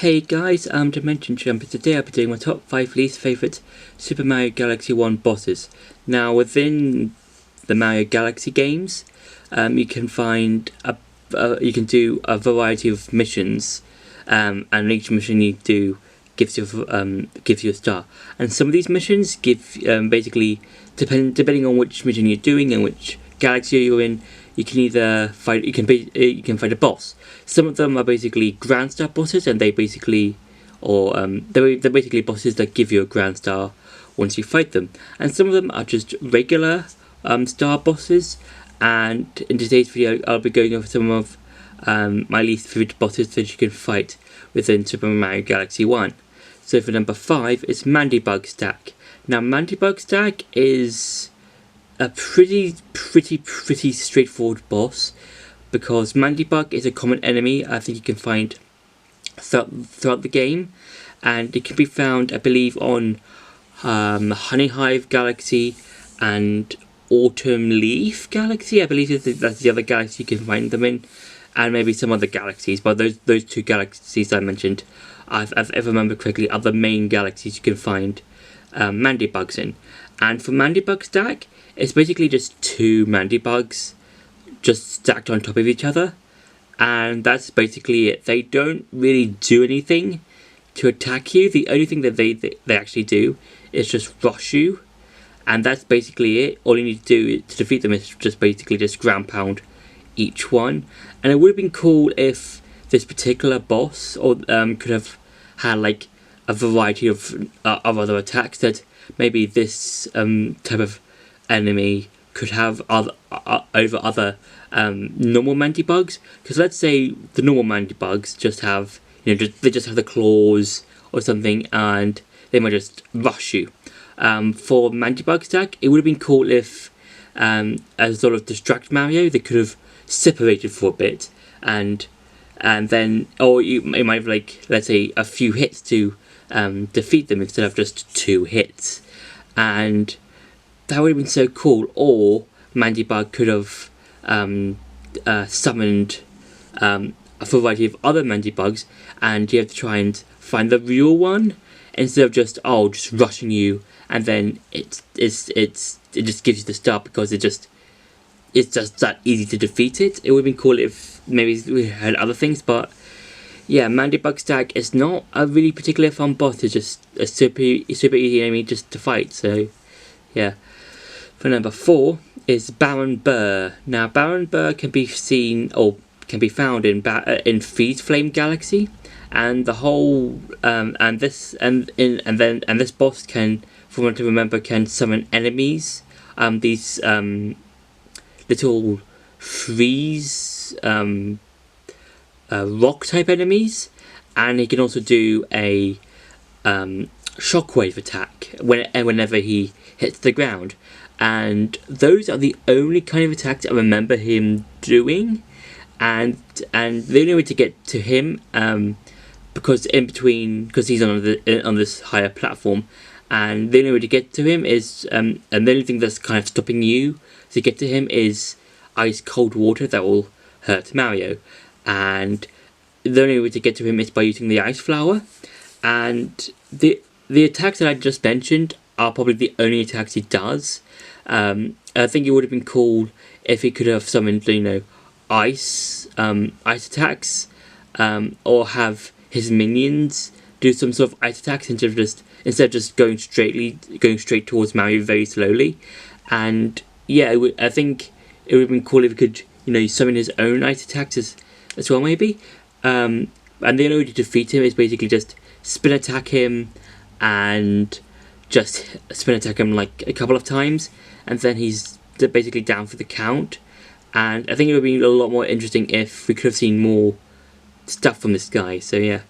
Hey guys, Dimension Jumper. Today I'll be doing my top 5 least favourite Super Mario Galaxy 1 bosses. Now within the Mario Galaxy games, you can find you can do a variety of missions, and each mission you do gives you a star. And some of these missions give basically depending on which mission you're doing and which galaxy you're in, you can either fight you can fight a boss. Some of them are basically grand star bosses, and they're basically bosses that give you a grand star once you fight them. And some of them are just regular star bosses. And in today's video, I'll be going over some of my least favorite bosses that you can fight within Super Mario Galaxy 1. So for number 5 is Mandybug Stack. Now Mandybug Stack is a pretty straightforward boss, because Mandybug is a common enemy I think you can find throughout the game, and it can be found, I believe, on Honey Hive Galaxy and Autumn Leaf Galaxy. I believe that's the other galaxy you can find them in, and maybe some other galaxies, but those two galaxies I mentioned, if I remember correctly, are the main galaxies you can find Mandybugs in. And for Mandybug Stack, it's basically just two Mandybugs just stacked on top of each other, and that's basically it. They don't really do anything to attack you. The only thing that they actually do is just rush you, and that's basically it. All you need to do to defeat them is just basically just ground pound each one. And it would have been cool if this particular boss could have had like a variety of other attacks, that maybe this type of enemy could have over other normal Mandybugs. Because let's say the normal Mandybugs just have, they just have the claws or something, and they might just rush you. For Mandybug Stack, it would have been cool if, as a sort of distract Mario, they could have separated for a bit, and then, or you might have, like, let's say a few hits to defeat them instead of just 2 hits, and that would have been so cool. Or Mandybug could have summoned a variety of other Mandybugs, and you have to try and find the real one instead of just rushing you, and then it just gives you the star because it's just that easy to defeat it. It would have been cool if maybe we had other things, but yeah, Mandybug Stack is not a really particularly fun boss. It's just a super easy enemy just to fight. So yeah. For number 4 is Baron Burr. Now Baron Burr can be seen or can be found in Freeze Flame Galaxy, and the whole this boss can, from what I remember, can summon enemies. These little freeze rock type enemies, and he can also do a shockwave attack whenever he hits the ground. And those are the only kind of attacks I remember him doing, and the only way to get to him, because he's on this higher platform, and the only way to get to him is and the only thing that's kind of stopping you to get to him is ice cold water that will hurt Mario, and the only way to get to him is by using the ice flower. And the attacks that I just mentioned are probably the only attacks he does. I think it would have been cool if he could have summoned, ice attacks, or have his minions do some sort of ice attacks instead of just going straight towards Mario very slowly. And yeah, I think it would have been cool if he could, summon his own ice attacks as well, maybe. And the only way to defeat him is basically just spin attack him, and just spin attack him like a couple of times, and then he's basically down for the count. And I think it would be a lot more interesting if we could have seen more stuff from this guy. So yeah.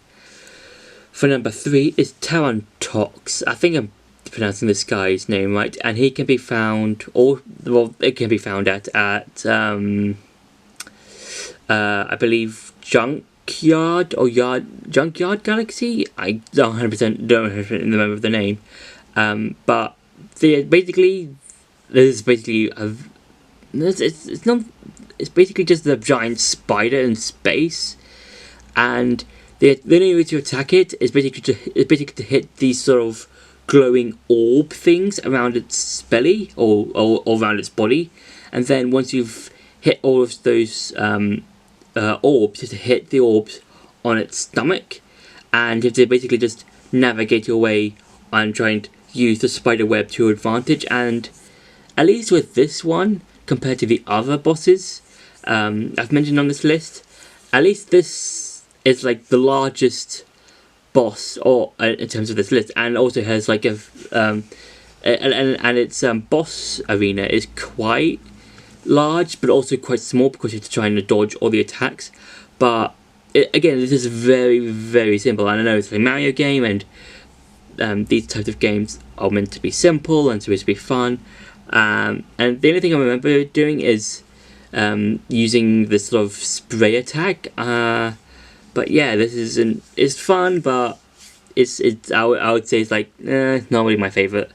For number 3 is Tarantox. I think I'm pronouncing this guy's name right, and he can be found, it can be found at I believe Junkyard Galaxy. I don't 100% remember the name, but it's basically just a giant spider in space, and the only way to attack it is basically to hit these sort of glowing orb things around its belly or around its body, and then once you've hit all of those orbs, you have to hit the orbs on its stomach, and you have to basically just navigate your way and try and use the spider web to your advantage. And at least with this one, compared to the other bosses I've mentioned on this list, at least this is like the largest boss or in terms of this list, and also has like a and its boss arena is quite large but also quite small because you have to try and dodge all the attacks. But again, this is very, very simple, and I know it's a Mario game, and these types of games are meant to be simple and supposed to be fun, and the only thing I remember doing is using this sort of spray attack, but yeah, it's fun, but it's I would say it's like not really my favourite.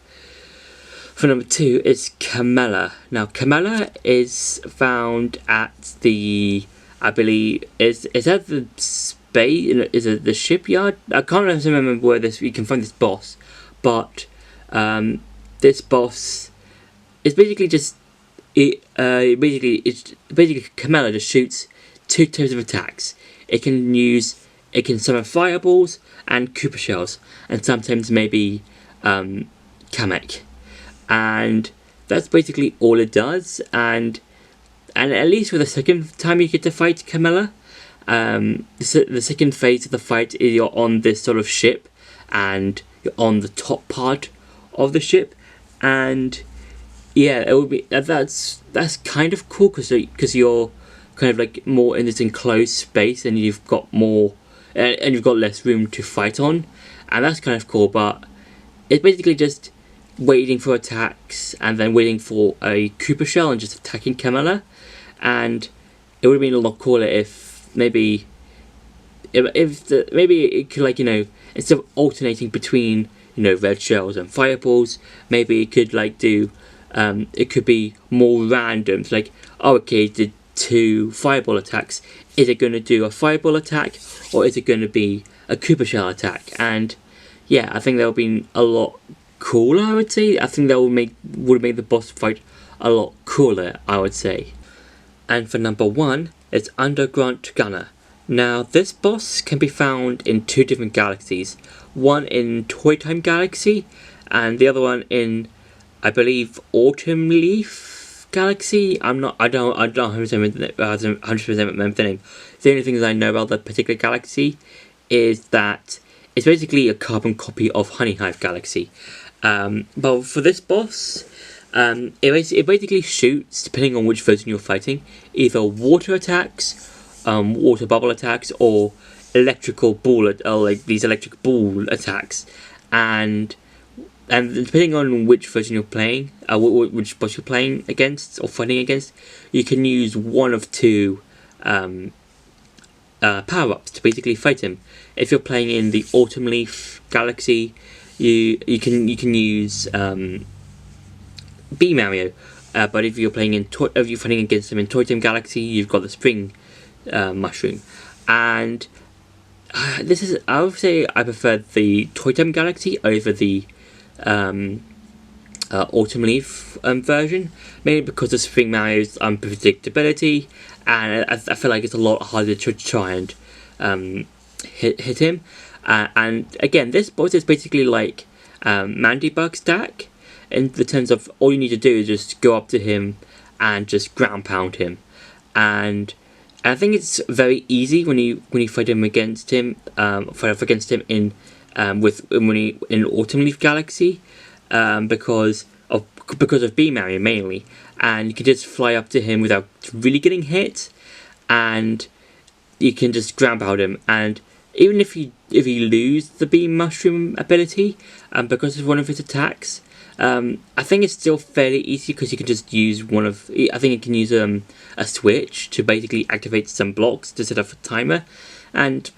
For number 2 is Camilla. Now Camilla is found at the, I believe, is at the space, is it the shipyard? I can't remember where you can find this boss, but this boss is basically just basically Camilla just shoots 2 types of attacks. It can summon fireballs and Koopa shells, and sometimes maybe Kamek. And that's basically all it does. And at least with the second time you get to fight Camilla, the second phase of the fight is you're on this sort of ship, and you're on the top part of the ship, and yeah, it would be that's kind of cool because you're kind of like more in this enclosed space, and you've got more and you've got less room to fight on, and that's kind of cool. But it's basically just waiting for attacks and then waiting for a Koopa shell and just attacking Camilla. And it would have been a lot cooler if maybe maybe it could, like, instead of alternating between red shells and fireballs, maybe it could like do it could be more random. So like, oh, okay, it did 2 fireball attacks. Is it going to do a fireball attack, or is it going to be a Koopa shell attack? And yeah, I think that would be a lot cooler, I would say. I think that would have made the boss fight a lot cooler, I would say. And for number 1, it's Underground Gunner. Now, this boss can be found in 2 different galaxies. One in Toy Time Galaxy, and the other one in, I believe, Autumn Leaf Galaxy. I don't 100% remember the name. The only thing that I know about that particular galaxy is that it's basically a carbon copy of Honey Hive Galaxy. But for this boss, it basically shoots, depending on which version you're fighting, either water attacks, water bubble attacks, or electrical ball, like these electric ball attacks, and depending on which version you're playing, which boss you're playing against or fighting against, you can use one of 2 power-ups to basically fight him. If you're playing in the Autumn Leaf Galaxy, you can use B Mario, but if you're playing if you're fighting against him in Toy Time Galaxy, you've got the Spring Mushroom. And I would say I prefer the Toy Time Galaxy over the Autumn Leaf version, mainly because of Spring Mario's unpredictability, and I feel like it's a lot harder to try and hit him. And again, this boss is basically like Mandybug Stack, in the terms of all you need to do is just go up to him and just ground pound him. And I think it's very easy when you fight against him in Autumn Leaf Galaxy, because of B Mario mainly, and you can just fly up to him without really getting hit, and you can just ground pound him. And even if you lose the Beam Mushroom ability, because of one of his attacks, I think it's still fairly easy because you can just use I think you can use a switch to basically activate some blocks to set up a timer, and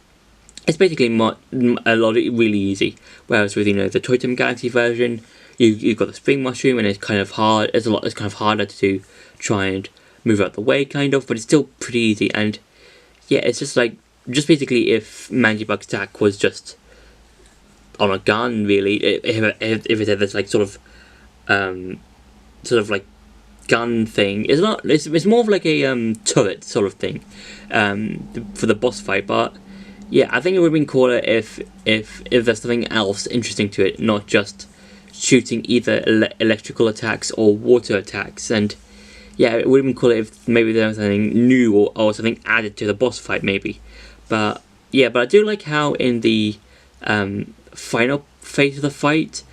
it's basically really easy. Whereas with the Toy Time Galaxy version, you've got the Spring Mushroom, and it's kind of hard. It's kind of harder to try and move out the way, kind of, but it's still pretty easy. And yeah, it's just like just basically if Mandybug Stack was just on a gun, really, if it had this like sort of like gun thing. It's not. It's more of like a turret sort of thing, for the boss fight. But yeah, I think it would have been cooler if there's something else interesting to it, not just shooting either electrical attacks or water attacks. And yeah, it would have been cooler if maybe there was something new or something added to the boss fight, maybe. But yeah, but I do like how in the final phase of the fight,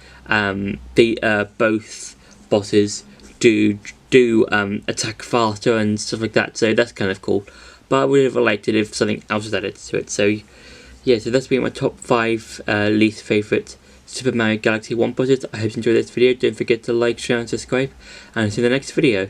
both bosses do attack faster and stuff like that. So that's kind of cool. But I would have liked it if something else was added to it. So yeah, so that's been my top 5 least favourite Super Mario Galaxy 1 bosses. I hope you enjoyed this video. Don't forget to like, share and subscribe, and I'll see you in the next video.